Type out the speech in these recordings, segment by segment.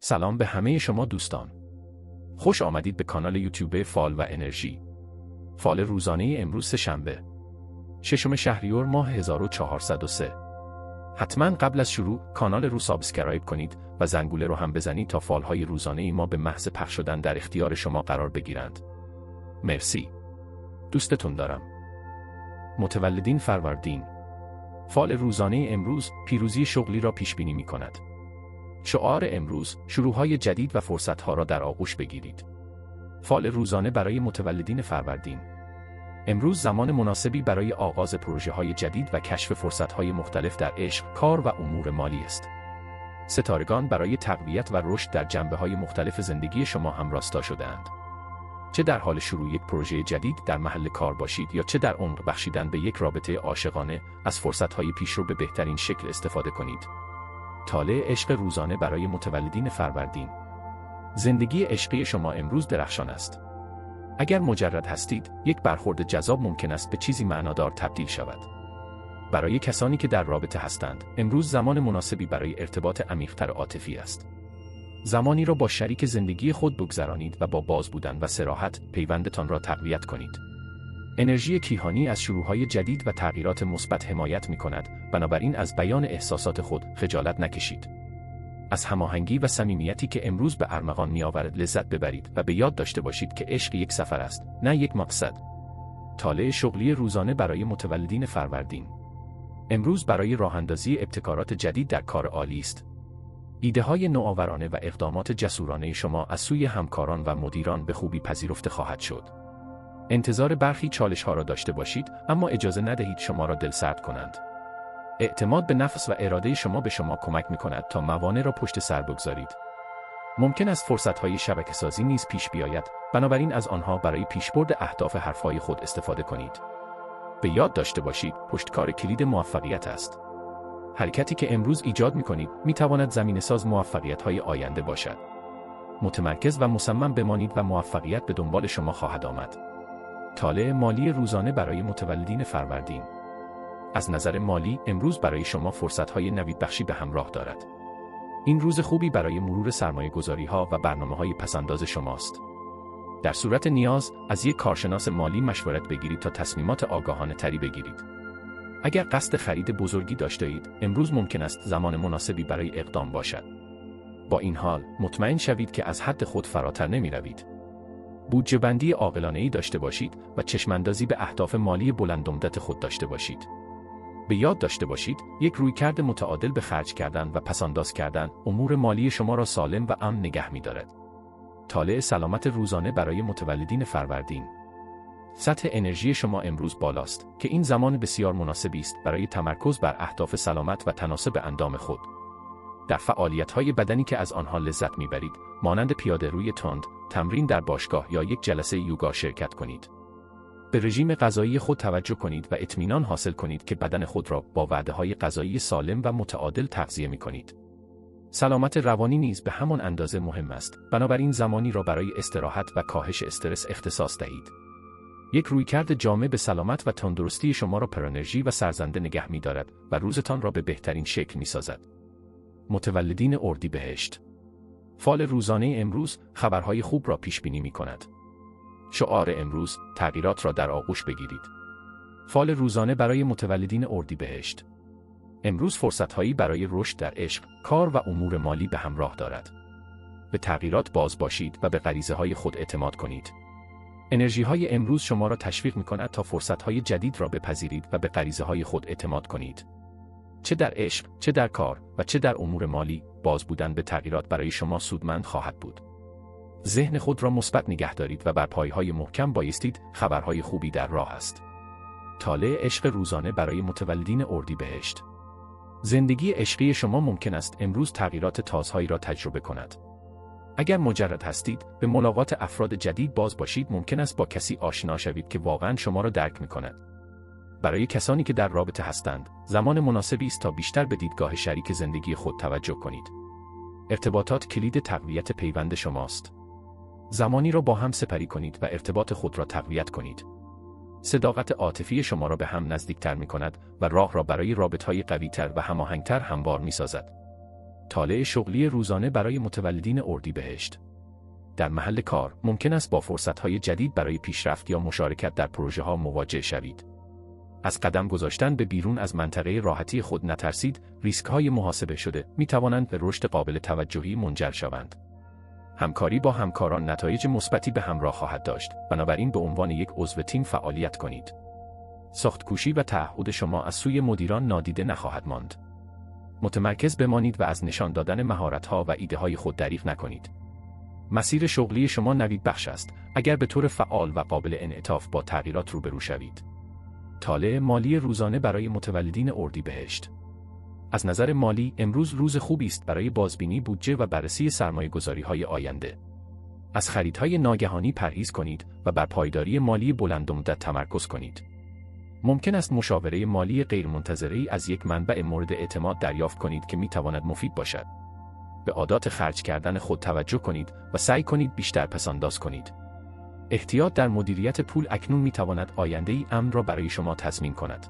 سلام به همه شما دوستان. خوش آمدید به کانال یوتیوب فال و انرژی. فال روزانه امروز سه‌شنبه 6 شهریور ماه 1403. حتما قبل از شروع کانال رو سابسکرایب کنید و زنگوله رو هم بزنید تا فالهای روزانه ما به محض پخش شدن در اختیار شما قرار بگیرند. مرسی. دوستتون دارم. متولدین فروردین. فال روزانه امروز پیروزی شغلی را پیش بینی می‌کند. شعار امروز شروع‌های جدید و فرصت‌ها را در آغوش بگیرید. فال روزانه برای متولدین فروردین. امروز زمان مناسبی برای آغاز پروژه‌های جدید و کشف فرصت‌های مختلف در عشق، کار و امور مالی است. ستارگان برای تقویت و رشد در جنبه‌های مختلف زندگی شما همراستا شده‌اند. چه در حال شروع یک پروژه جدید در محل کار باشید یا چه در عمق بخشیدن به یک رابطه عاشقانه، از فرصت‌های پیشرو به بهترین شکل استفاده کنید. طالع عشق روزانه برای متولدین فروردین. زندگی عشقی شما امروز درخشان است. اگر مجرد هستید، یک برخورد جذاب ممکن است به چیزی معنادار تبدیل شود. برای کسانی که در رابطه هستند، امروز زمان مناسبی برای ارتباط عمیق‌تر عاطفی است. زمانی را با شریک زندگی خود بگذرانید و با باز بودن و صراحت پیوندتان را تقویت کنید. انرژی کیهانی از شروع‌های جدید و تغییرات مثبت حمایت می‌کند، بنابراین از بیان احساسات خود خجالت نکشید. از هماهنگی و صمیمیتی که امروز به ارمغان می‌آورد لذت ببرید و به یاد داشته باشید که عشق یک سفر است، نه یک مقصد. طالع شغلی روزانه برای متولدین فروردین. امروز برای راه‌اندازی ابتکارات جدید در کار عالی است. ایده‌های نوآورانه و اقدامات جسورانه شما از سوی همکاران و مدیران به خوبی پذیرفته خواهد شد. انتظار برخی چالش‌ها را داشته باشید، اما اجازه ندهید شما را دلسرد کنند. اعتماد به نفس و اراده شما به شما کمک می‌کند تا موانع را پشت سر بگذارید. ممکن است فرصت‌های شبکه‌سازی نیز پیش بیاید، بنابراین از آنها برای پیشبرد اهداف حرف‌های خود استفاده کنید. به یاد داشته باشید، پشتکار کلید موفقیت است. حرکتی که امروز ایجاد می‌کنید می‌تواند زمینه‌ساز موفقیت‌های آینده باشد. متمرکز و مصمم بمانید و موفقیت به دنبال شما خواهد آمد. طالع مالی روزانه برای متولدین فروردین. از نظر مالی، امروز برای شما فرصت‌های نویدبخشی به همراه دارد. این روز خوبی برای مرور سرمایه‌گذاری‌ها و برنامه‌های پس‌انداز شماست. در صورت نیاز، از یک کارشناس مالی مشورت بگیرید تا تصمیمات آگاهانه تری بگیرید. اگر قصد خرید بزرگی داشته اید، امروز ممکن است زمان مناسبی برای اقدام باشد. با این حال، مطمئن شوید که از حد خود فراتر نمی‌روید. بودجه بندی عاقلانه‌ای داشته باشید و چشم‌اندازی به اهداف مالی بلندمدت خود داشته باشید. به یاد داشته باشید، یک رویکرد متعادل به خرج کردن و پس‌انداز کردن امور مالی شما را سالم و امن نگه می‌دارد. طالع سلامت روزانه برای متولدین فروردین. سطح انرژی شما امروز بالاست که این زمان بسیار مناسبی است برای تمرکز بر اهداف سلامت و تناسب اندام خود. در فعالیت‌های بدنی که از آنها لذت می‌برید، مانند پیاده‌روی تند، تمرین در باشگاه یا یک جلسه یوگا شرکت کنید. به رژیم غذایی خود توجه کنید و اطمینان حاصل کنید که بدن خود را با وعده‌های غذایی سالم و متعادل تغذیه می‌کنید. سلامت روانی نیز به همان اندازه مهم است، بنابراین زمانی را برای استراحت و کاهش استرس اختصاص دهید. یک رویکرد جامع به سلامت و تندرستی شما را پرانرژی و سرزنده نگه می‌دارد و روزتان را به بهترین شکل می‌سازد. متولدین اردیبهشت. فال روزانه امروز خبرهای خوب را پیش بینی می‌کند. شعار امروز تغییرات را در آغوش بگیرید. فال روزانه برای متولدین اردیبهشت. امروز فرصت‌هایی برای رشد در عشق، کار و امور مالی به همراه دارد. به تغییرات باز باشید و به غریزه‌های خود اعتماد کنید. انرژی‌های امروز شما را تشویق می‌کند تا فرصت‌های جدید را بپذیرید و به غریزه‌های خود اعتماد کنید. چه در عشق، چه در کار و چه در امور مالی، باز بودن به تغییرات برای شما سودمند خواهد بود. ذهن خود را مثبت نگه دارید و بر پایه‌های محکم بایستید، خبرهای خوبی در راه است. طالع عشق روزانه برای متولدین اردیبهشت. زندگی عشقی شما ممکن است امروز تغییرات تازه‌ای را تجربه کند. اگر مجرد هستید، به ملاقات افراد جدید باز باشید، ممکن است با کسی آشنا شوید که واقعاً شما را درک می‌کند. برای کسانی که در رابطه هستند، زمان مناسبی است تا بیشتر به دیدگاه شریک زندگی خود توجه کنید. ارتباطات کلید تقویت پیوند شماست. زمانی را با هم سپری کنید و ارتباط خود را تقویت کنید. صداقت عاطفی شما را به هم نزدیکتر می‌کند و راه را برای رابطه‌های قوی‌تر و هماهنگتر هموار می‌سازد. طالع شغلی روزانه برای متولدین اردیبهشت. در محل کار ممکن است با فرصت‌های جدید برای پیشرفت یا مشارکت در پروژه‌ها مواجه شوید. از قدم گذاشتن به بیرون از منطقه راحتی خود نترسید. ریسک‌های محاسبه شده می‌توانند به رشد قابل توجهی منجر شوند. همکاری با همکاران نتایج مثبتی به همراه خواهد داشت، بنابراین به عنوان یک عضو تیم فعالیت کنید. ساخت‌کوشی و تعهد شما از سوی مدیران نادیده نخواهد ماند. متمرکز بمانید و از نشان دادن مهارت‌ها و ایده‌های خود دریغ نکنید. مسیر شغلی شما نویدبخش است اگر به طور فعال و قابل انعطاف با تغییرات روبرو شوید. طالع مالی روزانه برای متولدین اردیبهشت. از نظر مالی امروز روز خوبی است برای بازبینی بودجه و بررسی سرمایه‌گذاری‌های آینده. از خریدهای ناگهانی پرهیز کنید و بر پایداری مالی بلندمدت تمرکز کنید. ممکن است مشاوره مالی غیرمنتظره‌ای از یک منبع مورد اعتماد دریافت کنید که می‌تواند مفید باشد. به عادات خرج کردن خود توجه کنید و سعی کنید بیشتر پس‌انداز کنید. احتیاط در مدیریت پول اکنون می‌تواند آینده‌ای امن را برای شما تضمین کند.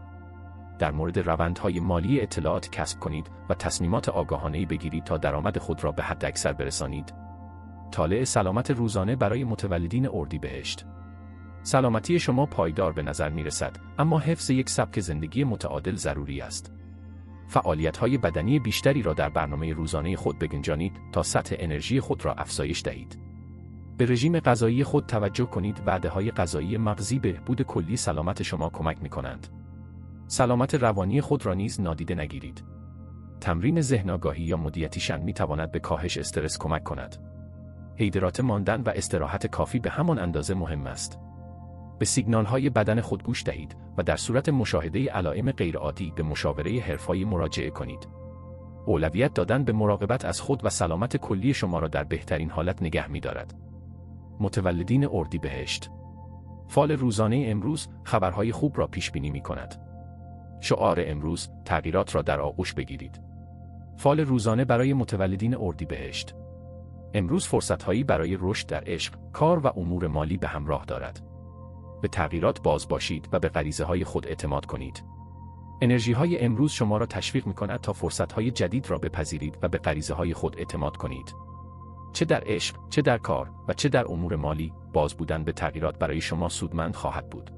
در مورد روندهای مالی اطلاعات کسب کنید و تصمیمات آگاهانه‌ای بگیرید تا درآمد خود را به حداکثر برسانید. طالع سلامت روزانه برای متولدین اردیبهشت. سلامتی شما پایدار به نظر می‌رسد، اما حفظ یک سبک زندگی متعادل ضروری است. فعالیت‌های بدنی بیشتری را در برنامه روزانه خود بگنجانید تا سطح انرژی خود را افزایش دهید. به رژیم غذایی خود توجه کنید. وعده‌های غذایی مغزی به بهبود کلی سلامت شما کمک می‌کنند. سلامت روانی خود را نیز نادیده نگیرید. تمرین ذهن آگاهی یا مدیتیشن می‌تواند به کاهش استرس کمک کند. هیدراته ماندن و استراحت کافی به همان اندازه مهم است. به سیگنال‌های بدن خود گوش دهید و در صورت مشاهده علائم غیرعادی به مشاوره حرفه‌ای مراجعه کنید. اولویت دادن به مراقبت از خود و سلامت کلی شما را در بهترین حالت نگه می‌دارد. متولدین اردیبهشت. فال روزانه امروز خبرهای خوب را پیش بینی می‌کند. شعار امروز تغییرات را در آغوش بگیرید. فال روزانه برای متولدین اردیبهشت. امروز فرصت‌هایی برای رشد در عشق، کار و امور مالی به همراه دارد. به تغییرات باز باشید و به غریزه‌های خود اعتماد کنید. انرژی‌های امروز شما را تشویق می‌کند تا فرصت‌های جدید را بپذیرید و به غریزه‌های خود اعتماد کنید. چه در عشق، چه در کار و چه در امور مالی، باز بودن به تغییرات برای شما سودمند خواهد بود.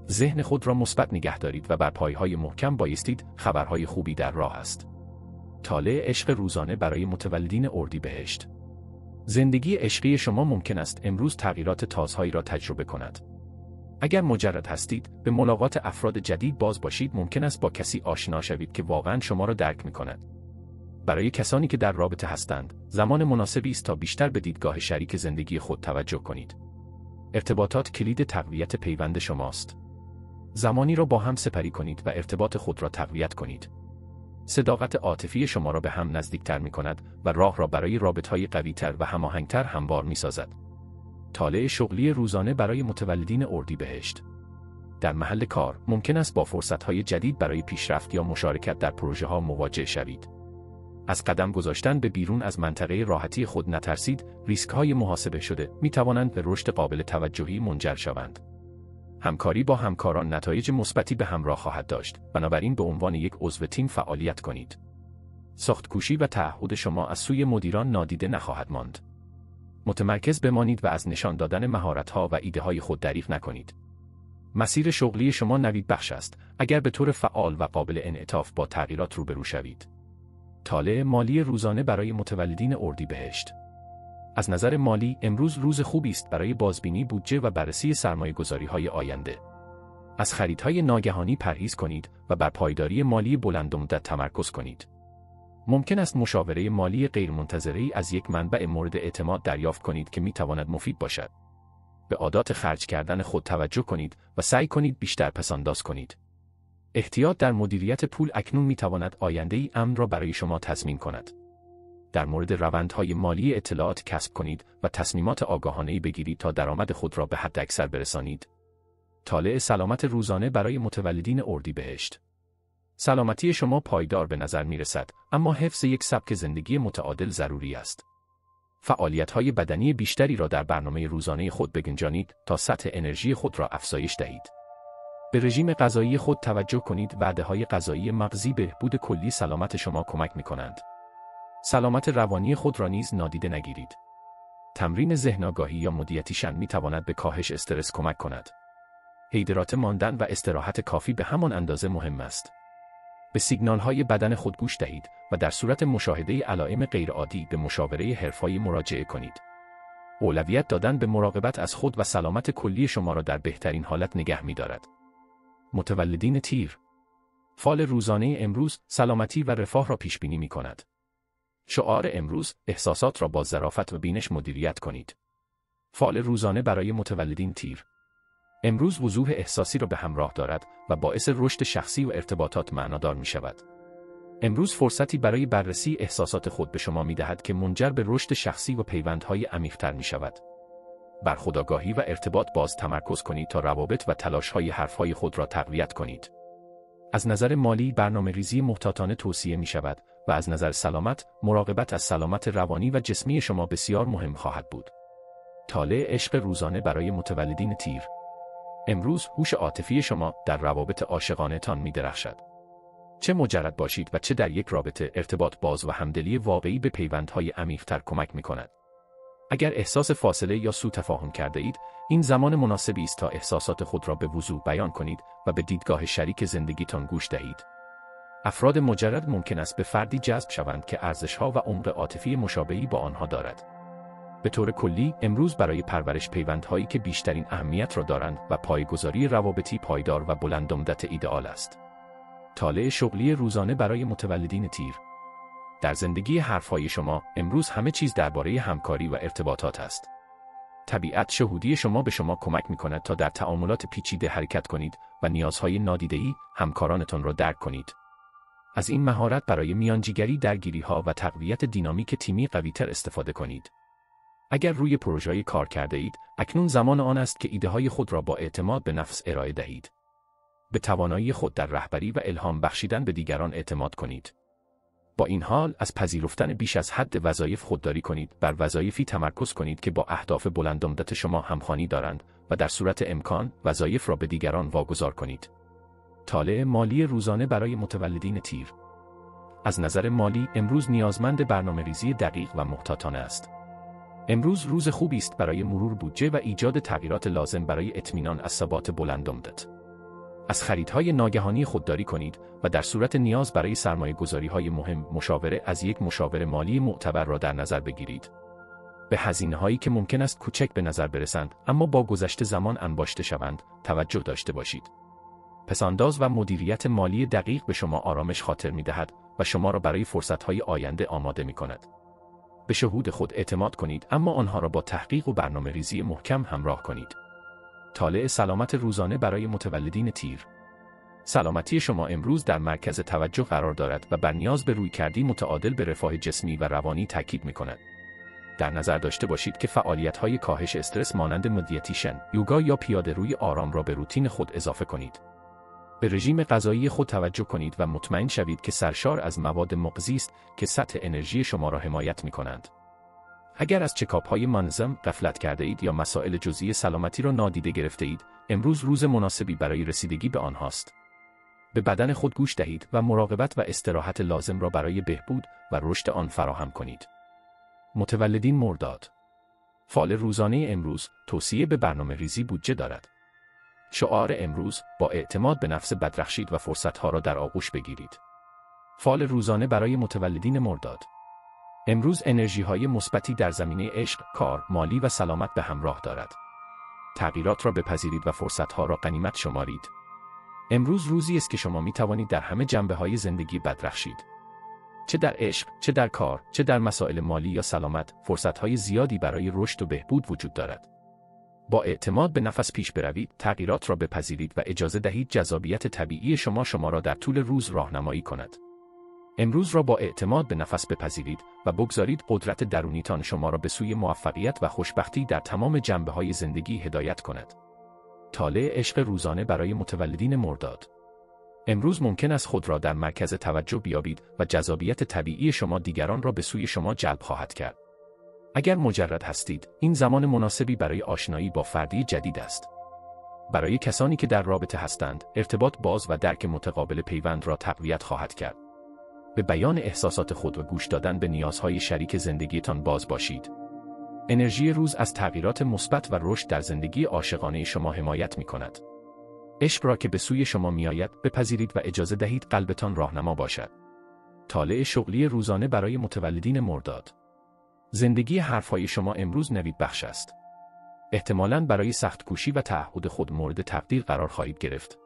ذهن خود را مثبت نگه دارید و بر پایه‌های محکم بایستید. خبرهای خوبی در راه است. طالع عشق روزانه برای متولدین اردیبهشت. زندگی عشقی شما ممکن است امروز تغییرات تازه‌ای را تجربه کند. اگر مجرد هستید، به ملاقات افراد جدید باز باشید. ممکن است با کسی آشنا شوید که واقعاً شما را درک می‌کند. برای کسانی که در رابطه هستند، زمان مناسبی است تا بیشتر به دیدگاه شریک زندگی خود توجه کنید. ارتباطات کلید تقویت پیوند شماست. زمانی را با هم سپری کنید و ارتباط خود را تقویت کنید. صداقت عاطفی شما را به هم نزدیکتر می‌کند و راه را برای رابطه‌های قوی‌تر و هماهنگ‌تر هموار می‌سازد. طالع شغلی روزانه برای متولدین اردیبهشت. در محل کار ممکن است با فرصت‌های جدید برای پیشرفت یا مشارکت در پروژه‌ها مواجه شوید. از قدم گذاشتن به بیرون از منطقه راحتی خود نترسید. ریسک‌های محاسبه شده می‌توانند به رشد قابل توجهی منجر شوند. همکاری با همکاران نتایج مثبتی به همراه خواهد داشت، بنابراین به عنوان یک عضو تیم فعالیت کنید. ساخت‌کوشی و تعهد شما از سوی مدیران نادیده نخواهد ماند. متمرکز بمانید و از نشان دادن مهارت‌ها و ایده‌های خود دریغ نکنید. مسیر شغلی شما نویدبخش است اگر به طور فعال و قابل انعطاف با تغییرات روبرو شوید. طالع مالی روزانه برای متولدین اردیبهشت. از نظر مالی امروز روز خوبی است برای بازبینی بودجه و بررسی سرمایه‌گذاری‌های آینده. از خریدهای ناگهانی پرهیز کنید و بر پایداری مالی بلندمدت تمرکز کنید. ممکن است مشاوره مالی غیرمنتظره‌ای از یک منبع مورد اعتماد دریافت کنید که می‌تواند مفید باشد. به عادات خرج کردن خود توجه کنید و سعی کنید بیشتر پس‌انداز کنید. احتیاط در مدیریت پول اکنون می‌تواند آینده‌ای امن را برای شما تضمین کند. در مورد روندهای مالی اطلاعات کسب کنید و تصمیمات آگاهانه‌ای بگیرید تا درآمد خود را به حداکثر برسانید. طالع سلامت روزانه برای متولدین اردیبهشت. سلامتی شما پایدار به نظر می‌رسد، اما حفظ یک سبک زندگی متعادل ضروری است. فعالیت‌های بدنی بیشتری را در برنامه روزانه خود بگنجانید تا سطح انرژی خود را افزایش دهید. به رژیم غذایی خود توجه کنید. وعده‌های غذایی مغزی به بهبود کلی سلامت شما کمک می‌کنند. سلامت روانی خود را نیز نادیده نگیرید. تمرین ذهن آگاهی یا مدیتیشن می تواند به کاهش استرس کمک کند. هیدراته ماندن و استراحت کافی به همان اندازه مهم است. به سیگنال‌های بدن خود گوش دهید و در صورت مشاهده علائم غیرعادی به مشاوره حرفه‌ای مراجعه کنید. اولویت دادن به مراقبت از خود و سلامت کلی شما را در بهترین حالت نگه می‌دارد. متولدین تیر. فال روزانه امروز سلامتی و رفاه را پیش بینی می‌کند. شعار امروز: احساسات را با ظرافت و بینش مدیریت کنید. فال روزانه برای متولدین تیر. امروز وضوح احساسی را به همراه دارد و باعث رشد شخصی و ارتباطات معنادار می شود. امروز فرصتی برای بررسی احساسات خود به شما می دهد که منجر به رشد شخصی و پیوندهای عمیق‌تر می شود. بر خودآگاهی و ارتباط باز تمرکز کنید تا روابط و تلاش‌های حرفهای خود را تقویت کنید. از نظر مالی برنامه‌ریزی محتاطانه توصیه می شود و از نظر سلامت مراقبت از سلامت روانی و جسمی شما بسیار مهم خواهد بود. طالع عشق روزانه برای متولدین تیر. امروز هوش عاطفی شما در روابط عاشقانه تان می درخشد. چه مجرد باشید و چه در یک رابطه، ارتباط باز و همدلی واقعی به پیوندهای عمیق‌تر کمک می کند. اگر احساس فاصله یا سوء تفاهم کرده اید، این زمان مناسبی است تا احساسات خود را به وضوح بیان کنید و به دیدگاه شریک زندگیتان گوش دهید. افراد مجرد ممکن است به فردی جذب شوند که ارزش‌ها و عمق عاطفی مشابهی با آنها دارد. به طور کلی، امروز برای پرورش پیوندهایی که بیشترین اهمیت را دارند و پایه‌گذاری روابطی پایدار و بلندمدت ایدئال است. طالع شغلی روزانه برای متولدین تیر. در زندگی حرفهای شما، امروز همه چیز درباره همکاری و ارتباطات است. طبیعت شهودی شما به شما کمک می‌کند تا در تعاملات پیچیده حرکت کنید و نیازهای نادیده‌ای همکارانتان را درک کنید. از این مهارت برای میانجیگری، درگیری‌ها و تقویت دینامیک تیمی قوی‌تر استفاده کنید. اگر روی پروژه‌ای کار کرده اید، اکنون زمان آن است که ایده‌های خود را با اعتماد به نفس ارائه دهید. به توانایی خود در رهبری و الهام بخشیدن به دیگران اعتماد کنید. با این حال، از پذیرفتن بیش از حد وظایف خودداری کنید. بر وظایفی تمرکز کنید که با اهداف بلندمدت شما همخوانی دارند و در صورت امکان وظایف را به دیگران واگذار کنید. طالع مالی روزانه برای متولدین تیر. از نظر مالی، امروز نیازمند برنامه‌ریزی دقیق و محتاطانه است. امروز روز خوبی است برای مرور بودجه و ایجاد تغییرات لازم برای اطمینان از ثبات بلندمدت. از خریدهای ناگهانی خودداری کنید و در صورت نیاز برای سرمایه‌گذاری‌های مهم، مشاوره از یک مشاور مالی معتبر را در نظر بگیرید. به هزینه‌هایی که ممکن است کوچک به نظر برسند، اما با گذشت زمان انباشته شوند، توجه داشته باشید. پس‌انداز و مدیریت مالی دقیق به شما آرامش خاطر می‌دهد و شما را برای فرصت‌های آینده آماده می‌کند. به شهود خود اعتماد کنید، اما آنها را با تحقیق و برنامه‌ریزی محکم همراه کنید. طالع سلامت روزانه برای متولدین تیر. سلامتی شما امروز در مرکز توجه قرار دارد و بر نیاز به رویکردی متعادل به رفاه جسمی و روانی تاکید می‌کند. در نظر داشته باشید که فعالیت‌های کاهش استرس مانند مدیتیشن، یوگا یا پیاده‌روی آرام را به روتین خود اضافه کنید. به رژیم غذایی خود توجه کنید و مطمئن شوید که سرشار از مواد مغذی است که سطح انرژی شما را حمایت می‌کنند. اگر از چکاپ‌های منظم غفلت کرده اید یا مسائل جزئی سلامتی را نادیده گرفته اید، امروز روز مناسبی برای رسیدگی به آنهاست. به بدن خود گوش دهید و مراقبت و استراحت لازم را برای بهبود و رشد آن فراهم کنید. متولدین مرداد. فال روزانه امروز توصیه به برنامه‌ریزی بودجه دارد. شعار امروز: با اعتماد به نفس بدرخشید و فرصت‌ها را در آغوش بگیرید. فال روزانه برای متولدین مرداد. امروز انرژی‌های مثبتی در زمینه عشق، کار، مالی و سلامت به همراه دارد. تغییرات را بپذیرید و فرصت‌ها را غنیمت شمارید. امروز روزی است که شما می‌توانید در همه جنبه‌های زندگی بدرخشید. چه در عشق، چه در کار، چه در مسائل مالی یا سلامت، فرصت‌های زیادی برای رشد و بهبود وجود دارد. با اعتماد به نفس پیش بروید، تغییرات را بپذیرید و اجازه دهید جذابیت طبیعی شما را در طول روز راهنمایی کند. امروز را با اعتماد به نفس بپذیرید و بگذارید قدرت درونیتان شما را به سوی موفقیت و خوشبختی در تمام جنبه‌های زندگی هدایت کند. طالع عشق روزانه برای متولدین مرداد. امروز ممکن است خود را در مرکز توجه بیابید و جذابیت طبیعی شما دیگران را به سوی شما جلب خواهد کرد. اگر مجرد هستید، این زمان مناسبی برای آشنایی با فردی جدید است. برای کسانی که در رابطه هستند، ارتباط باز و درک متقابل پیوند را تقویت خواهد کرد. به بیان احساسات خود و گوش دادن به نیازهای شریک زندگیتان باز باشید. انرژی روز از تغییرات مثبت و رشد در زندگی عاشقانه شما حمایت می‌کند. عشق را که به سوی شما می‌آید، بپذیرید و اجازه دهید قلبتان راهنما باشد. طالع شغلی روزانه برای متولدین مرداد. زندگی حرفهای شما امروز نوید بخش است. احتمالاً برای سخت‌کوشی و تعهد خود مورد تقدیر قرار خواهید گرفت.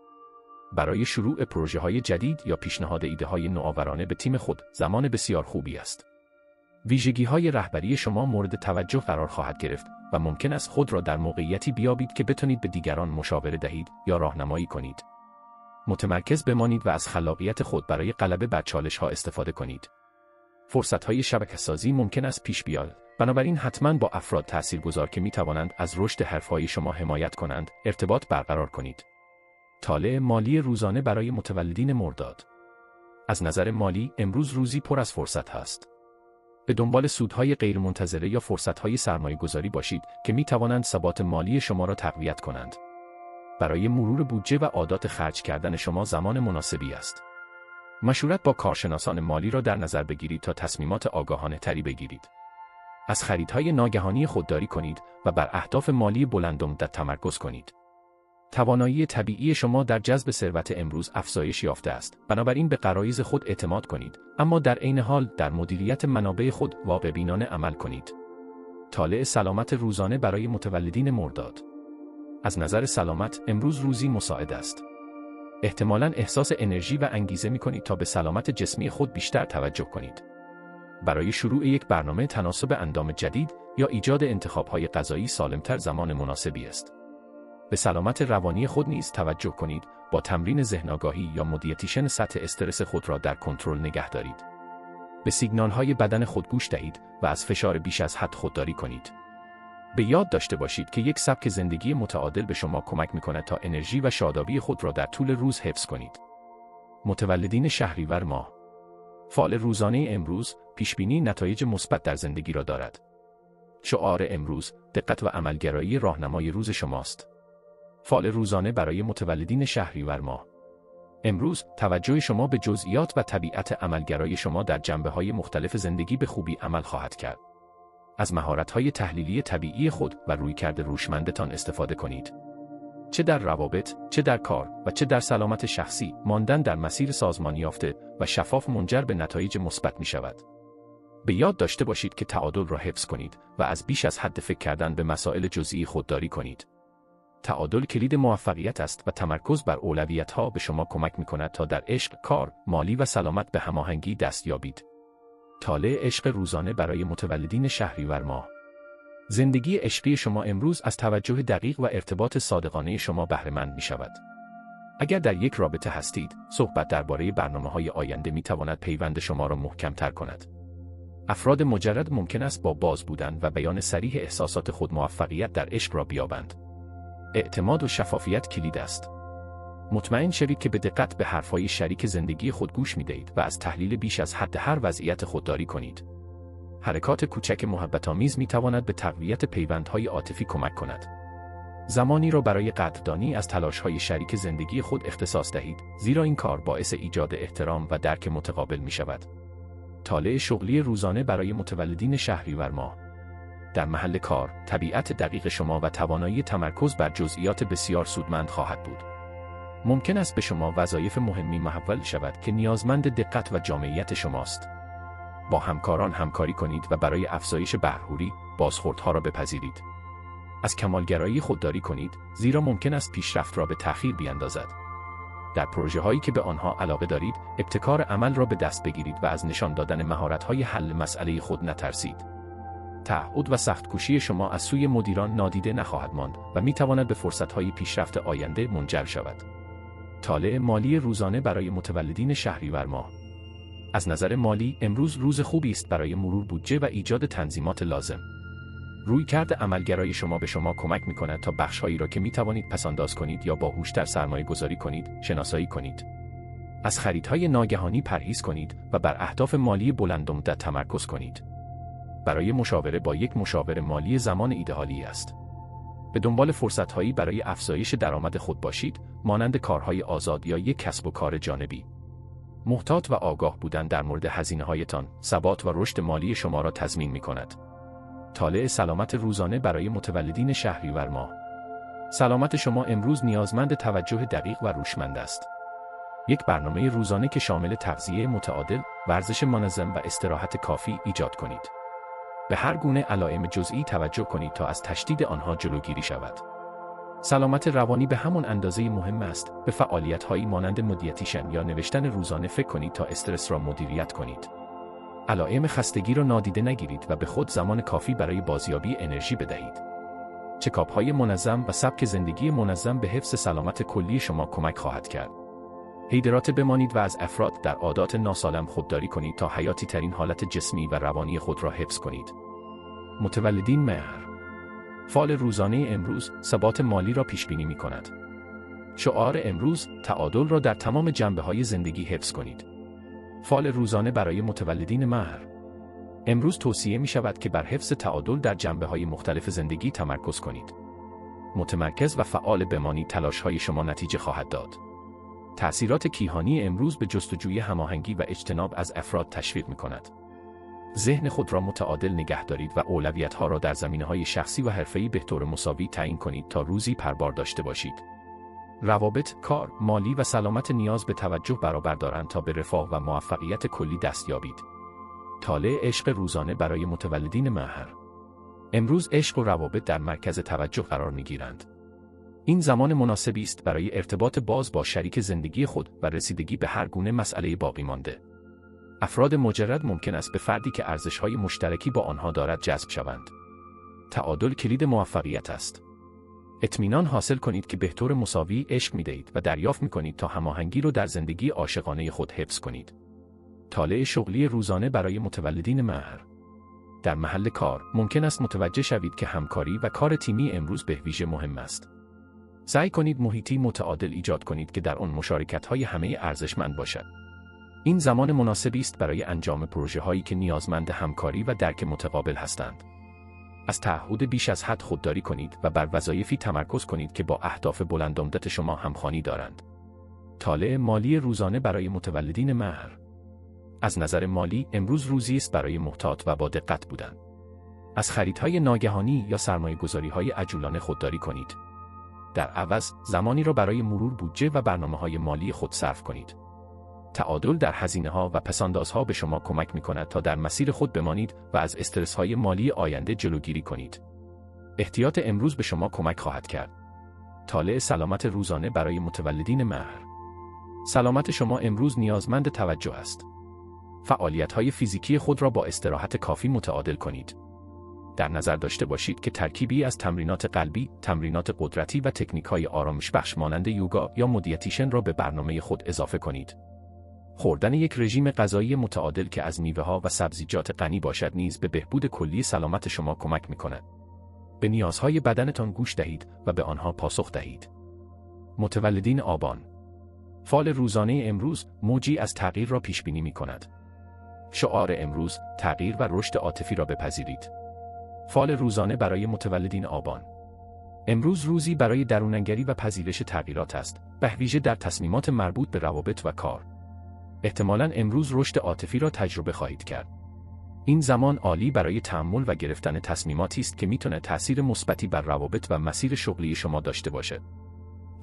برای شروع پروژه‌های جدید یا پیشنهاد ایده‌های نوآورانه به تیم خود زمان بسیار خوبی است. ویژگی‌های رهبری شما مورد توجه قرار خواهد گرفت و ممکن است خود را در موقعیتی بیابید که بتوانید به دیگران مشاوره دهید یا راهنمایی کنید. متمرکز بمانید و از خلاقیت خود برای غلبه بر چالش‌ها استفاده کنید. فرصت‌های شبکه‌سازی ممکن است پیش بیاید، بنابراین حتماً با افراد تأثیرگذار که می‌توانند از رشد حرفه‌های شما حمایت کنند، ارتباط برقرار کنید. طالع مالی روزانه برای متولدین مرداد. از نظر مالی، امروز روزی پر از فرصت هست. به دنبال سودهای غیرمنتظره یا فرصت‌های سرمایه‌گذاری باشید که می‌توانند ثبات مالی شما را تقویت کنند. برای مرور بودجه و عادات خرج کردن شما زمان مناسبی است. مشورت با کارشناسان مالی را در نظر بگیرید تا تصمیمات آگاهانه تری بگیرید. از خریدهای ناگهانی خودداری کنید و بر اهداف مالی بلندمدت تمرکز کنید. توانایی طبیعی شما در جذب ثروت امروز افزایش یافته است، بنابراین به غرایز خود اعتماد کنید، اما در عین حال در مدیریت منابع خود واقع‌بینانه عمل کنید. طالع سلامت روزانه برای متولدین مرداد. از نظر سلامت، امروز روزی مساعد است. احتمالاً احساس انرژی و انگیزه می‌کنید تا به سلامت جسمی خود بیشتر توجه کنید. برای شروع یک برنامه تناسب اندام جدید یا ایجاد انتخاب‌های غذایی سالم‌تر زمان مناسبی است. به سلامت روانی خود نیز توجه کنید، با تمرین ذهن‌آگاهی یا مدیتیشن سطح استرس خود را در کنترل نگه دارید. به سیگنال‌های بدن خود گوش دهید و از فشار بیش از حد خودداری کنید. به یاد داشته باشید که یک سبک زندگی متعادل به شما کمک می‌کند تا انرژی و شادابی خود را در طول روز حفظ کنید. متولدین شهریور ماه. فعال روزانه امروز پیشبینی نتایج مثبت در زندگی را دارد. شعار امروز دقت و عملگرایی راهنمای روز شماست. فعال روزانه برای متولدین شهریور ماه. امروز توجه شما به جزئیات و طبیعت عملگرای شما در جنبه‌های مختلف زندگی به خوبی عمل خواهد کرد. از مهارت‌های تحلیلی طبیعی خود و رویکرد هوشمندتان استفاده کنید. چه در روابط، چه در کار و چه در سلامت شخصی، ماندن در مسیر سازمان یافته و شفاف منجر به نتایج مثبت می‌شود. به یاد داشته باشید که تعادل را حفظ کنید و از بیش از حد فکر کردن به مسائل جزئی خودداری کنید. تعادل کلید موفقیت است و تمرکز بر اولویت‌ها به شما کمک می‌کند تا در عشق، کار، مالی و سلامت به هماهنگی دست یابید. طالع عشق روزانه برای متولدین شهریور ماه. زندگی عشقی شما امروز از توجه دقیق و ارتباط صادقانه شما بهره مند می‌شود. اگر در یک رابطه هستید، صحبت درباره برنامه‌های آینده می‌تواند پیوند شما را محکم‌تر کند. افراد مجرد ممکن است با باز بودن و بیان صریح احساسات خود موفقیت در عشق را بیابند. اعتماد و شفافیت کلید است. مطمئن شوید که به دقت به حرفهای شریک زندگی خود گوش می‌دهید و از تحلیل بیش از حد هر وضعیت خودداری کنید. حرکات کوچک محبت‌آمیز می‌تواند به تقویت پیوندهای عاطفی کمک کند. زمانی را برای قدردانی از تلاش‌های شریک زندگی خود اختصاص دهید، زیرا این کار باعث ایجاد احترام و درک متقابل می‌شود. طالع شغلی روزانه برای متولدین شهریور ماه. در محل کار، طبیعت دقیق شما و توانایی تمرکز بر جزئیات بسیار سودمند خواهد بود. ممکن است به شما وظایف مهمی محول شود که نیازمند دقت و جامعیت شماست. با همکاران همکاری کنید و برای افزایش بهره‌وری بازخوردها را بپذیرید. از کمالگرایی خودداری کنید، زیرا ممکن است پیشرفت را به تأخیر بیندازد. در پروژه‌هایی که به آنها علاقه دارید، ابتکار عمل را به دست بگیرید و از نشان دادن مهارت‌های حل مسئله خود نترسید. تعهد و سخت‌کوشی شما از سوی مدیران نادیده نخواهد ماند و می‌تواند به فرصت‌های پیشرفت آینده منجر شود. طالع مالی روزانه برای متولدین شهریور ماه. از نظر مالی، امروز روز خوبی است برای مرور بودجه و ایجاد تنظیمات لازم. رویکرد عملگرای شما به شما کمک می‌کند تا بخش‌هایی را که می‌توانید پس‌انداز کنید یا باهوش‌تر سرمایه‌گذاری کنید، شناسایی کنید. از خریدهای ناگهانی پرهیز کنید و بر اهداف مالی بلندمدت تمرکز کنید. برای مشاوره با یک مشاور مالی زمان ایدئالی است. به دنبال فرصت‌هایی برای افزایش درآمد خود باشید، مانند کارهای آزاد یا یک کسب و کار جانبی. محتاط و آگاه بودن در مورد هزینه‌هایتان، ثبات و رشد مالی شما را تضمین می‌کند. طالع سلامت روزانه برای متولدین شهریور ماه. سلامت شما امروز نیازمند توجه دقیق و هوشمند است. یک برنامه روزانه که شامل تغذیه متعادل، ورزش منظم و استراحت کافی ایجاد کنید. به هر گونه علائم جزئی توجه کنید تا از تشدید آنها جلوگیری شود. سلامت روانی به همان اندازه مهم است. به فعالیت‌هایی مانند مدیتیشن یا نوشتن روزانه فکر کنید تا استرس را مدیریت کنید. علائم خستگی را نادیده نگیرید و به خود زمان کافی برای بازیابی انرژی بدهید. چکاپ‌های منظم و سبک زندگی منظم به حفظ سلامت کلی شما کمک خواهد کرد. هیدراته بمانید و از افراد در عادات ناسالم خودداری کنید تا حیاتی ترین حالت جسمی و روانی خود را حفظ کنید. متولدین مهر. فال روزانه امروز ثبات مالی را پیش بینی می کند. شعار امروز تعادل را در تمام جنبه‌های زندگی حفظ کنید. فال روزانه برای متولدین مهر. امروز توصیه می شود که بر حفظ تعادل در جنبه‌های مختلف زندگی تمرکز کنید. متمرکز و فعال بمانید، تلاش‌های شما نتیجه خواهد داد. تأثیرات کیهانی امروز به جستجوی هماهنگی و اجتناب از افراد تشویق می کند. ذهن خود را متعادل نگه دارید و اولویت‌ها را در زمینه‌های شخصی و حرفه‌ای به طور مساوی تعیین کنید تا روزی پربار داشته باشید. روابط، کار، مالی و سلامت نیاز به توجه برابر دارند تا به رفاه و موفقیت کلی دست یابید. طالع عشق روزانه برای متولدین مهر. امروز عشق و روابط در مرکز توجه قرار می‌گیرند. این زمان مناسبی است برای ارتباط باز با شریک زندگی خود و رسیدگی به هر گونه مسئله باقی مانده. افراد مجرد ممکن است به فردی که ارزش‌های مشترکی با آنها دارد جذب شوند. تعادل کلید موفقیت است. اطمینان حاصل کنید که به طور مساوی عشق می‌دهید و دریافت می‌کنید تا هماهنگی را در زندگی عاشقانه خود حفظ کنید. طالع شغلی روزانه برای متولدین مهر. در محل کار ممکن است متوجه شوید که همکاری و کار تیمی امروز به ویژه مهم است. سعی کنید محیطی متعادل ایجاد کنید که در آن مشارکت‌های همه ارزشمند باشد. این زمان مناسبی است برای انجام پروژه‌هایی که نیازمند همکاری و درک متقابل هستند. از تعهد بیش از حد خودداری کنید و بر وظایفی تمرکز کنید که با اهداف بلندمدت شما همخوانی دارند. طالع مالی روزانه برای متولدین مهر. از نظر مالی امروز روزی است برای محتاط و با دقت بودن. از خریدهای ناگهانی یا سرمایه‌گذاری‌های عجولانه خودداری کنید. در عوض زمانی را برای مرور بودجه و برنامه‌های مالی خود صرف کنید. تعادل در هزینه‌ها و پس‌اندازها به شما کمک می‌کند تا در مسیر خود بمانید و از استرس‌های مالی آینده جلوگیری کنید. احتیاط امروز به شما کمک خواهد کرد. طالع سلامت روزانه برای متولدین مهر. سلامت شما امروز نیازمند توجه است. فعالیت‌های فیزیکی خود را با استراحت کافی متعادل کنید. در نظر داشته باشید که ترکیبی از تمرینات قلبی، تمرینات قدرتی و تکنیک‌های آرامش‌بخش مانند یوگا یا مدیتیشن را به برنامه خود اضافه کنید. خوردن یک رژیم غذایی متعادل که از میوه‌ها و سبزیجات غنی باشد نیز به بهبود کلی سلامت شما کمک می‌کند. به نیازهای بدنتان گوش دهید و به آنها پاسخ دهید. متولدین آبان. فال روزانه امروز موجی از تغییر را پیش بینی می‌کند. شعار امروز تغییر و رشد عاطفی را بپذیرید. فال روزانه برای متولدین آبان. امروز روزی برای دروننگری و پذیرش تغییرات است، به ویژه در تصمیمات مربوط به روابط و کار. احتمالاً امروز رشد عاطفی را تجربه خواهید کرد. این زمان عالی برای تأمل و گرفتن تصمیماتی است که میتونه تأثیر مثبتی بر روابط و مسیر شغلی شما داشته باشد.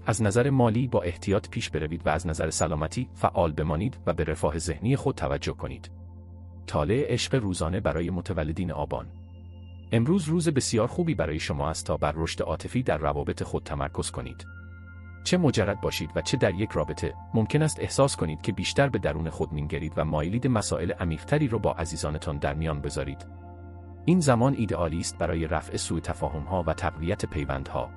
از نظر مالی با احتیاط پیش بروید و از نظر سلامتی فعال بمانید و به رفاه ذهنی خود توجه کنید. طالع عشق روزانه برای متولدین آبان. امروز روز بسیار خوبی برای شما است تا بر رشد عاطفی در روابط خود تمرکز کنید. چه مجرد باشید و چه در یک رابطه، ممکن است احساس کنید که بیشتر به درون خود می‌نگرید و مایلید مسائل عمیق‌تری را با عزیزانتان در میان بذارید. این زمان ایدئالی است برای رفع سوء تفاهم‌ها و تقویت پیوندها.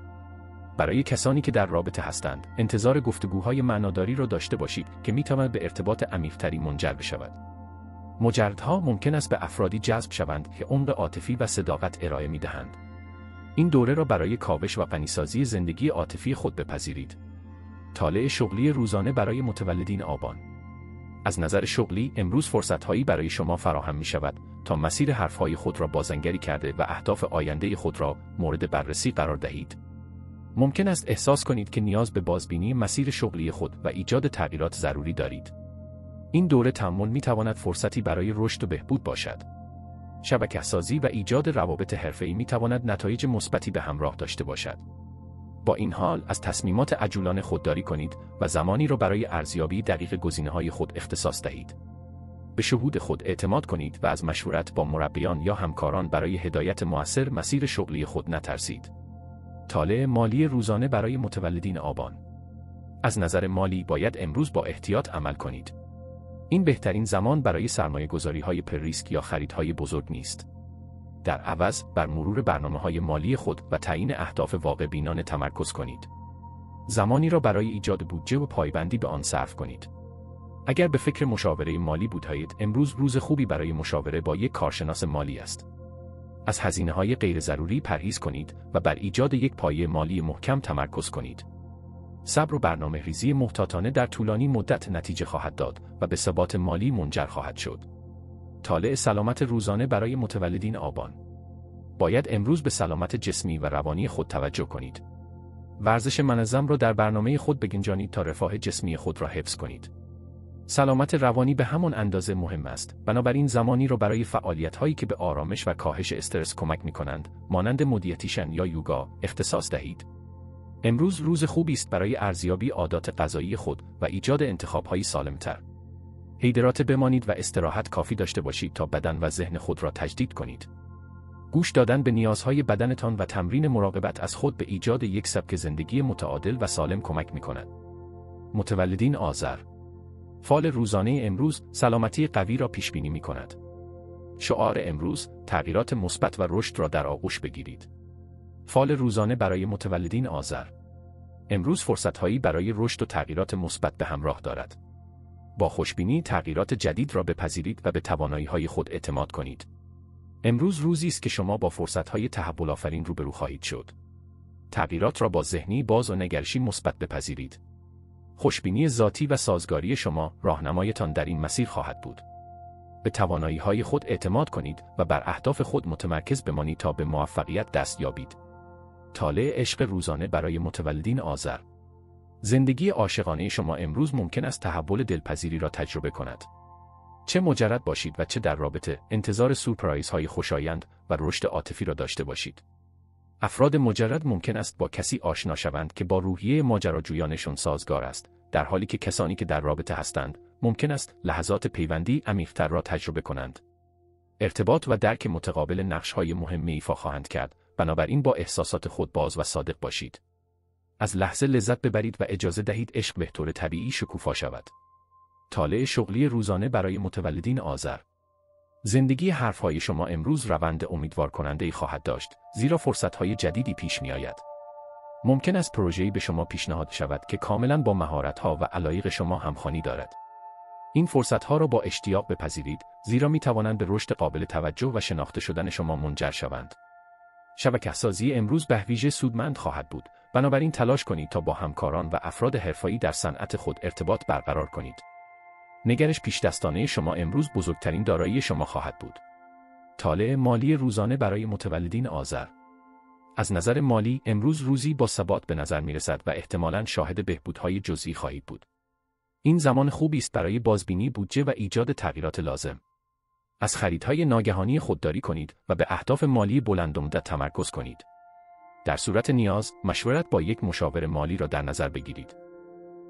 برای کسانی که در رابطه هستند، انتظار گفتگوهای معناداری را داشته باشید که می‌تواند به ارتباط عمیق‌تری منجر بشود. مجردها ممکن است به افرادی جذب شوند که عمق عاطفی و صداقت ارائه می‌دهند. این دوره را برای کاوش و غنی‌سازی زندگی عاطفی خود بپذیرید. طالع شغلی روزانه برای متولدین آبان. از نظر شغلی امروز فرصت‌هایی برای شما فراهم می‌شود تا مسیر حرف‌های خود را بازنگری کرده و اهداف آینده خود را مورد بررسی قرار دهید. ممکن است احساس کنید که نیاز به بازبینی مسیر شغلی خود و ایجاد تغییرات ضروری دارید. این دوره تأمل می‌تواند فرصتی برای رشد و بهبود باشد. شبکه‌سازی و ایجاد روابط حرفه‌ای می‌تواند نتایج مثبتی به همراه داشته باشد. با این حال از تصمیمات عجولانه خودداری کنید و زمانی را برای ارزیابی دقیق گزینه‌های خود اختصاص دهید. به شهود خود اعتماد کنید و از مشورت با مربیان یا همکاران برای هدایت مؤثر مسیر شغلی خود نترسید. طالع مالی روزانه برای متولدین آبان. از نظر مالی باید امروز با احتیاط عمل کنید. این بهترین زمان برای سرمایه‌گذاری‌های پرریسک یا خریدهای بزرگ نیست. در عوض بر مرور برنامه‌های مالی خود و تعیین اهداف واقع بینانه تمرکز کنید. زمانی را برای ایجاد بودجه و پایبندی به آن صرف کنید. اگر به فکر مشاوره مالی بودید، امروز روز خوبی برای مشاوره با یک کارشناس مالی است. از هزینه‌های غیر ضروری پرهیز کنید و بر ایجاد یک پایه مالی محکم تمرکز کنید. صبر و برنامه‌ریزی محتاطانه در طولانی مدت نتیجه خواهد داد و به ثبات مالی منجر خواهد شد. طالع سلامت روزانه برای متولدین آبان. باید امروز به سلامت جسمی و روانی خود توجه کنید. ورزش منظم را در برنامه خود بگنجانید تا رفاه جسمی خود را حفظ کنید. سلامت روانی به همان اندازه مهم است، بنابراین زمانی را برای فعالیت‌هایی که به آرامش و کاهش استرس کمک می‌کنند، مانند مدیتیشن یا یوگا، اختصاص دهید. امروز روز خوبی است برای ارزیابی عادات غذایی خود و ایجاد انتخاب‌های سالم‌تر. هیدراته بمانید و استراحت کافی داشته باشید تا بدن و ذهن خود را تجدید کنید. گوش دادن به نیازهای بدنتان و تمرین مراقبت از خود به ایجاد یک سبک زندگی متعادل و سالم کمک می‌کند. متولدین آذر. فال روزانه امروز سلامتی قوی را پیش بینی می‌کند. شعار امروز تغییرات مثبت و رشد را در آغوش بگیرید. فال روزانه برای متولدین آذر. امروز فرصت‌هایی برای رشد و تغییرات مثبت به همراه دارد. با خوشبینی تغییرات جدید را بپذیرید و به توانایی‌های خود اعتماد کنید. امروز روزی است که شما با فرصت‌های تحول‌آفرین روبرو خواهید شد. تغییرات را با ذهنی باز و نگرشی مثبت بپذیرید. خوشبینی ذاتی و سازگاری شما راهنمایتان در این مسیر خواهد بود. به توانایی‌های خود اعتماد کنید و بر اهداف خود متمرکز بمانید تا به موفقیت دست یابید. طالع عشق روزانه برای متولدین آذر. زندگی عاشقانه شما امروز ممکن است تحول دلپذیری را تجربه کند. چه مجرد باشید و چه در رابطه، انتظار سورپرایزهای خوشایند و رشد عاطفی را داشته باشید. افراد مجرد ممکن است با کسی آشنا شوند که با روحیه ماجراجویانشان سازگار است، در حالی که کسانی که در رابطه هستند ممکن است لحظات پیوندی عمیق‌تر را تجربه کنند. ارتباط و درک متقابل نقش‌های مهم ایفا خواهند کرد، بنابراین با احساسات خود باز و صادق باشید. از لحظه لذت ببرید و اجازه دهید عشق به طور طبیعی شکوفا شود. طالع شغلی روزانه برای متولدین آذر. زندگی حرفهای شما امروز روند امیدوار کننده‌ای خواهد داشت، زیرا فرصت‌های جدیدی پیش می‌آید. ممکن است پروژه‌ای به شما پیشنهاد شود که کاملاً با مهارت‌ها و علایق شما همخوانی دارد. این فرصت‌ها را با اشتیاق بپذیرید، زیرا می‌توانند به رشد قابل توجه و شناخته شدن شما منجر شوند. شبکه‌سازی امروز به ویژه سودمند خواهد بود، بنابراین تلاش کنید تا با همکاران و افراد حرفه‌ای در صنعت خود ارتباط برقرار کنید. نگرش پیش‌دستانه شما امروز بزرگترین دارایی شما خواهد بود. طالع مالی روزانه برای متولدین آذر. از نظر مالی امروز روزی با ثبات به نظر می‌رسد و احتمالاً شاهد بهبودهای جزئی خواهید بود. این زمان خوبی است برای بازبینی بودجه و ایجاد تغییرات لازم. از خریدهای ناگهانی خودداری کنید و به اهداف مالی بلندمدت تمرکز کنید. در صورت نیاز، مشورت با یک مشاور مالی را در نظر بگیرید.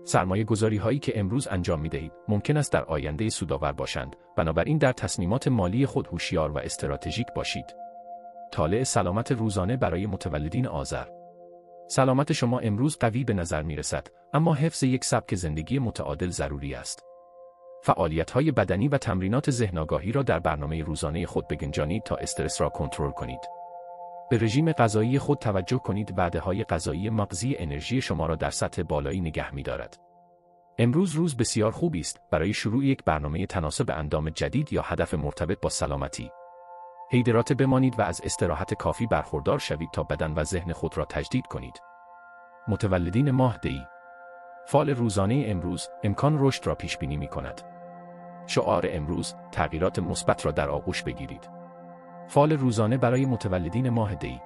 سرمایه‌گذاری‌هایی که امروز انجام می‌دهید ممکن است در آینده سودآور باشند، بنابراین در تصمیمات مالی خود هوشیار و استراتژیک باشید. طالع سلامت روزانه برای متولدین آذر. سلامت شما امروز قوی به نظر می‌رسد، اما حفظ یک سبک زندگی متعادل ضروری است. فعالیت‌های بدنی و تمرینات ذهن‌آگاهی را در برنامه روزانه خود بگنجانید تا استرس را کنترل کنید. به رژیم غذایی خود توجه کنید. وعده‌های غذایی مغذی انرژی شما را در سطح بالایی نگه می‌دارد. امروز روز بسیار خوبی است برای شروع یک برنامه تناسب اندام جدید یا هدف مرتبط با سلامتی. هیدراته بمانید و از استراحت کافی برخوردار شوید تا بدن و ذهن خود را تجدید کنید. متولدین ماه دی. فال روزانه امروز امکان رشد را پیش بینی می‌کند. شعار امروز تغییرات مثبت را در آغوش بگیرید. فال روزانه برای متولدین ماه دی.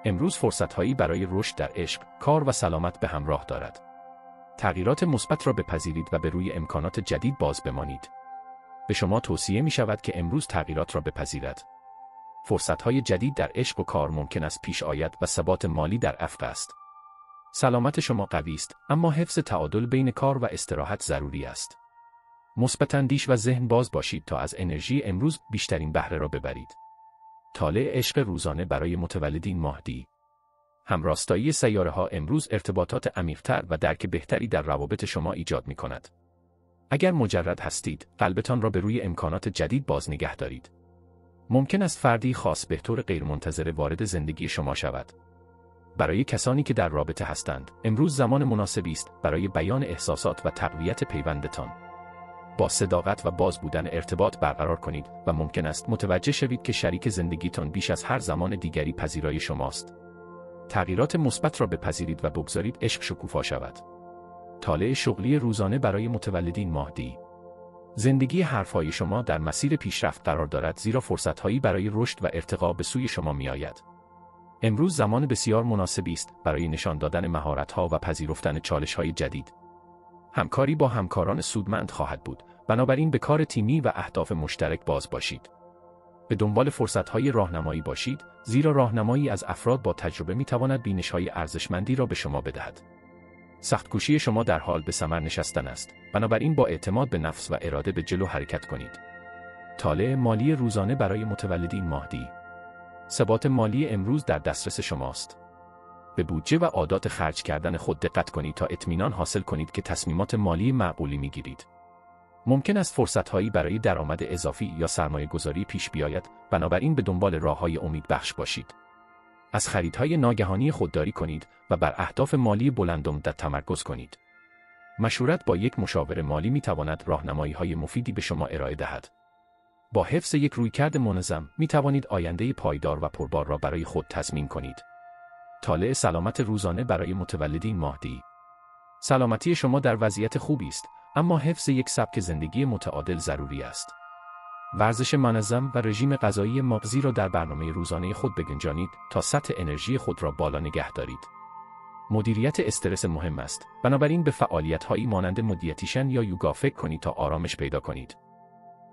امروز فرصت‌هایی برای رشد در عشق، کار و سلامت به همراه دارد. تغییرات مثبت را بپذیرید و به روی امکانات جدید باز بمانید. به شما توصیه می شود که امروز تغییرات را بپذیرد. فرصت‌های جدید در عشق و کار ممکن است پیش آید و ثبات مالی در افق است. سلامت شما قوی است، اما حفظ تعادل بین کار و استراحت ضروری است. مثبت اندیش و ذهن باز باشید تا از انرژی امروز بیشترین بهره را ببرید. طالع عشق روزانه برای متولدین ماه‌دی. همراستایی سیاره‌ها امروز ارتباطات عمیق‌تر و درک بهتری در روابط شما ایجاد می‌کند. اگر مجرد هستید، قلبتان را به روی امکانات جدید باز نگه دارید. ممکن است فردی خاص به طور غیرمنتظره وارد زندگی شما شود. برای کسانی که در رابطه هستند، امروز زمان مناسبی است برای بیان احساسات و تقویت پیوندتان. با صداقت و باز بودن ارتباط برقرار کنید و ممکن است متوجه شوید که شریک زندگیتان بیش از هر زمان دیگری پذیرای شماست. تغییرات مثبت را بپذیرید و بگذارید عشق شکوفا شود. طالع شغلی روزانه برای متولدین ماه‌دی. زندگی حرفهای شما در مسیر پیشرفت قرار دارد، زیرا فرصت‌هایی برای رشد و ارتقا به سوی شما می‌آید. امروز زمان بسیار مناسبی است برای نشان دادن مهارت‌ها و پذیرفتن چالش‌های جدید. همکاری با همکاران سودمند خواهد بود، بنابراین به کار تیمی و اهداف مشترک باز باشید. به دنبال فرصت‌های راهنمایی باشید، زیرا راهنمایی از افراد با تجربه می‌تواند بینش‌های ارزشمندی را به شما بدهد. سخت‌کوشی شما در حال به ثمر نشستن است، بنابراین با اعتماد به نفس و اراده به جلو حرکت کنید. طالع مالی روزانه برای متولدین ماه‌دی. ثبات مالی امروز در دسترس شماست. به بودجه و عادات خرج کردن خود دقت کنید تا اطمینان حاصل کنید که تصمیمات مالی معقولی می‌گیرید. ممکن است فرصت‌هایی برای درآمد اضافی یا سرمایه‌گذاری پیش بیاید، بنابراین به دنبال راه‌های امیدبخش باشید. از خریدهای ناگهانی خودداری کنید و بر اهداف مالی بلندمدت تمرکز کنید. مشورت با یک مشاور مالی می‌تواند راهنمایی‌های مفیدی به شما ارائه دهد. با حفظ یک رویکرد منظم، می‌توانید آینده پایدار و پربار را برای خود تضمین کنید. طالع سلامت روزانه برای متولدین ماه‌دی. سلامتی شما در وضعیت خوبی است، اما حفظ یک سبک زندگی متعادل ضروری است. ورزش منظم و رژیم غذایی مغذی را در برنامه روزانه خود بگنجانید تا سطح انرژی خود را بالا نگه دارید. مدیریت استرس مهم است، بنابراین به فعالیت‌هایی مانند مدیتیشن یا یوگا فکر کنید تا آرامش پیدا کنید.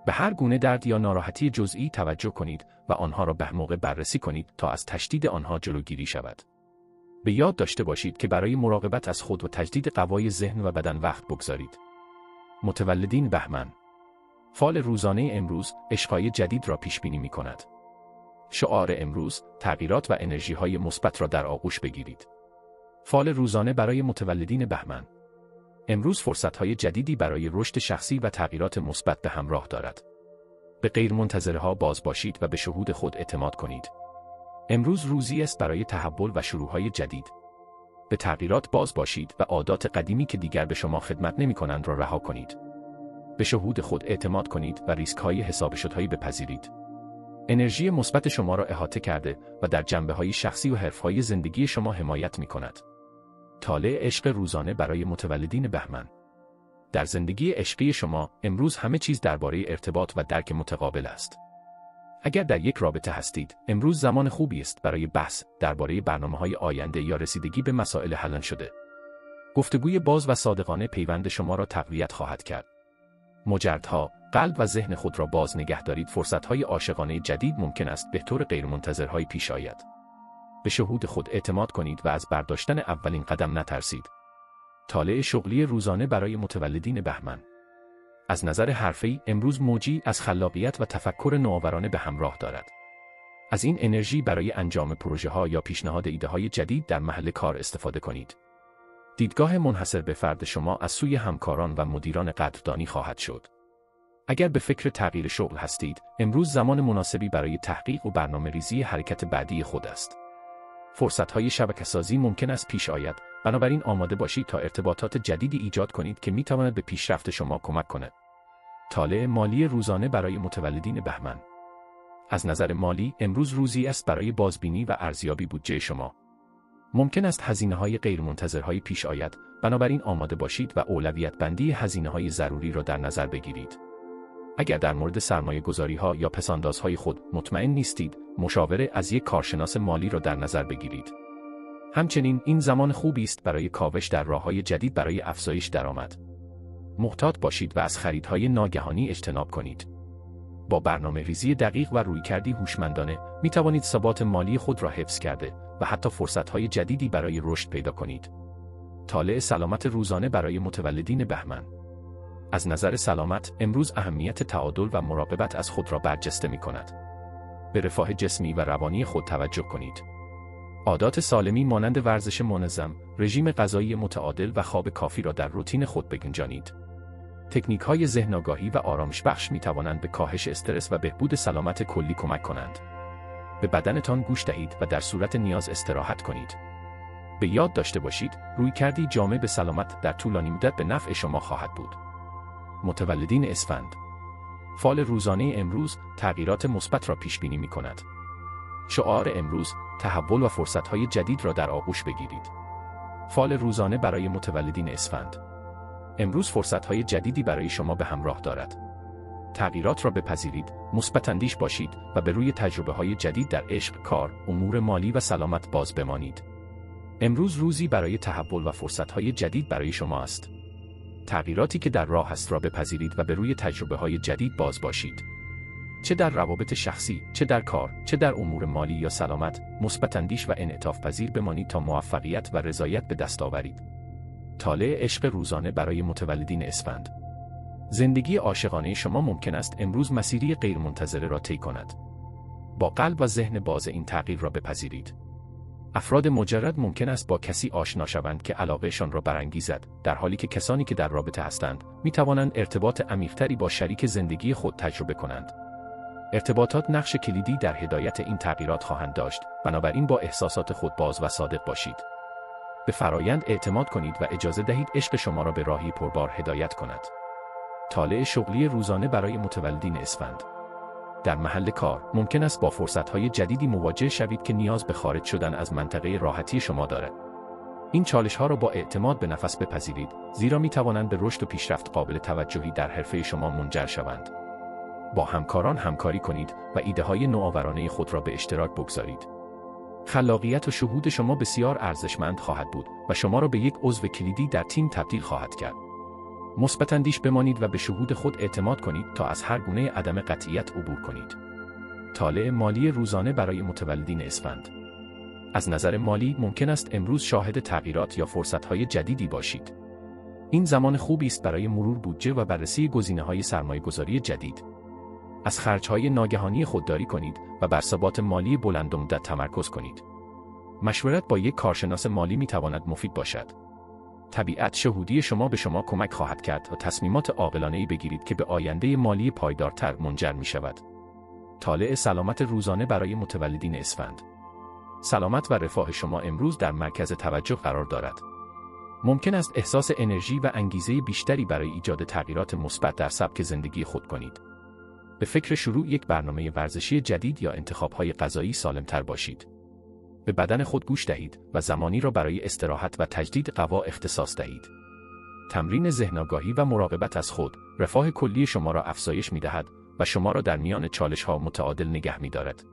به هر گونه درد یا ناراحتی جزئی توجه کنید و آنها را به موقع بررسی کنید تا از تشدید آنها جلوگیری شود. به یاد داشته باشید که برای مراقبت از خود و تجدید قوای ذهن و بدن وقت بگذارید. متولدین بهمن. فال روزانه امروز عشق‌های جدید را پیش بینی می‌کند. شعار امروز تغییرات و انرژی‌های مثبت را در آغوش بگیرید. فال روزانه برای متولدین بهمن. امروز فرصت‌های جدیدی برای رشد شخصی و تغییرات مثبت به همراه دارد. به غیرمنتظره‌ها باز باشید و به شهود خود اعتماد کنید. امروز روزی است برای تحول و شروع‌های جدید. به تغییرات باز باشید و عادات قدیمی که دیگر به شما خدمت نمی‌کنند را رها کنید. به شهود خود اعتماد کنید و ریسک‌های حساب شدهایی بپذیرید. انرژی مثبت شما را احاطه کرده و در جنبه‌های شخصی و حرفه‌های زندگی شما حمایت می‌کند. طالع عشق روزانه برای متولدین بهمن. در زندگی عشقی شما امروز همه چیز درباره ارتباط و درک متقابل است. اگر در یک رابطه هستید، امروز زمان خوبی است برای بحث درباره برنامه‌های آینده یا رسیدگی به مسائل حل نشده. گفتگوی باز و صادقانه پیوند شما را تقویت خواهد کرد. مجردها، قلب و ذهن خود را باز نگه دارید. فرصت‌های عاشقانه جدید ممکن است به طور غیرمنتظرهایی پیش آید. به شهود خود اعتماد کنید و از برداشتن اولین قدم نترسید. طالع شغلی روزانه برای متولدین بهمن. از نظر حرفه‌ای امروز موجی از خلاقیت و تفکر نوآورانه به همراه دارد. از این انرژی برای انجام پروژه‌ها یا پیشنهاد ایده‌های جدید در محل کار استفاده کنید. دیدگاه منحصر به فرد شما از سوی همکاران و مدیران قدردانی خواهد شد. اگر به فکر تغییر شغل هستید، امروز زمان مناسبی برای تحقیق و برنامه‌ریزی حرکت بعدی خود است. فرصت‌های شبکه‌سازی ممکن است پیش آید، بنابراین آماده باشید تا ارتباطات جدیدی ایجاد کنید که می‌تواند به پیشرفت شما کمک کند. طالع مالی روزانه برای متولدین بهمن. از نظر مالی، امروز روزی است برای بازبینی و ارزیابی بودجه شما. ممکن است هزینه‌های غیرمنتظرهایی پیش آید، بنابراین آماده باشید و اولویت بندی هزینه‌های ضروری را در نظر بگیرید. اگر در مورد سرمایه‌گذاری‌ها یا پس‌اندازهای خود مطمئن نیستید، مشاوره از یک کارشناس مالی را در نظر بگیرید. همچنین این زمان خوبی است برای کاوش در راه‌های جدید برای افزایش درآمد. محتاط باشید و از خریدهای ناگهانی اجتناب کنید. با برنامه‌ریزی دقیق و رویکردی هوشمندانه می توانید ثبات مالی خود را حفظ کرده و حتی فرصت‌های جدیدی برای رشد پیدا کنید. طالع سلامت روزانه برای متولدین بهمن. از نظر سلامت، امروز اهمیت تعادل و مراقبت از خود را برجسته می‌کند. به رفاه جسمی و روانی خود توجه کنید. عادات سالمی مانند ورزش منظم، رژیم غذایی متعادل و خواب کافی را در روتین خود بگنجانید. تکنیک‌های ذهن‌آگاهی و آرامش‌بخش می‌توانند به کاهش استرس و بهبود سلامت کلی کمک کنند. به بدنتان گوش دهید و در صورت نیاز استراحت کنید. به یاد داشته باشید، رویکردی جامع به سلامت در طولانی مدت به نفع شما خواهد بود. متولدین اسفند. فال روزانه امروز تغییرات مثبت را پیش بینی می‌کند. شعار امروز، تحول و فرصت‌های جدید را در آغوش بگیرید. فال روزانه برای متولدین اسفند. امروز فرصت‌های جدیدی برای شما به همراه دارد. تغییرات را بپذیرید، مثبت اندیش باشید و به روی تجربه‌های جدید در عشق، کار، امور مالی و سلامت باز بمانید. امروز روزی برای تحول و فرصت‌های جدید برای شما است. تغییراتی که در راه است را بپذیرید و به روی تجربه‌های جدید باز باشید. چه در روابط شخصی، چه در کار، چه در امور مالی یا سلامت، مثبت اندیش و انعطاف پذیر بمانید تا موفقیت و رضایت به دست آورید. طالع عشق روزانه برای متولدین اسفند. زندگی عاشقانه شما ممکن است امروز مسیری غیرمنتظره را طی کند. با قلب و ذهن باز این تغییر را بپذیرید. افراد مجرد ممکن است با کسی آشنا شوند که علاقهشان را برانگیزد، در حالی که کسانی که در رابطه هستند می توانند ارتباط عمیق‌تری با شریک زندگی خود تجربه کنند. ارتباطات نقش کلیدی در هدایت این تغییرات خواهند داشت، بنابراین با احساسات خود باز و صادق باشید. به فرایند اعتماد کنید و اجازه دهید عشق شما را به راهی پربار هدایت کند. طالع شغلی روزانه برای متولدین اسفند. در محل کار، ممکن است با فرصت‌های جدیدی مواجه شوید که نیاز به خارج شدن از منطقه راحتی شما دارد. این چالش‌ها را با اعتماد به نفس بپذیرید، زیرا می‌توانند به رشد و پیشرفت قابل توجهی در حرفه شما منجر شوند. با همکاران همکاری کنید و ایده‌های نوآورانه خود را به اشتراک بگذارید. خلاقیت و شهود شما بسیار ارزشمند خواهد بود و شما را به یک عضو کلیدی در تیم تبدیل خواهد کرد. مثبت اندیش بمانید و به شهود خود اعتماد کنید تا از هر گونه عدم قطعیت عبور کنید. طالع مالی روزانه برای متولدین اسفند. از نظر مالی ممکن است امروز شاهد تغییرات یا فرصت‌های جدیدی باشید. این زمان خوبی است برای مرور بودجه و بررسی گزینه‌های سرمایه‌گذاری جدید. از خرج‌های ناگهانی خودداری کنید و بر ثبات مالی بلندمدت تمرکز کنید. مشورت با یک کارشناس مالی می‌تواند مفید باشد. طبیعت شهودی شما به شما کمک خواهد کرد تا تصمیمات عاقلانه‌ای بگیرید که به آینده مالی پایدارتر منجر می‌شود. طالع سلامت روزانه برای متولدین اسفند. سلامت و رفاه شما امروز در مرکز توجه قرار دارد. ممکن است احساس انرژی و انگیزه بیشتری برای ایجاد تغییرات مثبت در سبک زندگی خود کنید. به فکر شروع یک برنامه ورزشی جدید یا انتخاب‌های غذایی سالم‌تر باشید. به بدن خود گوش دهید و زمانی را برای استراحت و تجدید قوا اختصاص دهید. تمرین ذهن‌آگاهی و مراقبت از خود، رفاه کلی شما را افزایش می‌دهد و شما را در میان چالش‌ها متعادل نگه می‌دارد.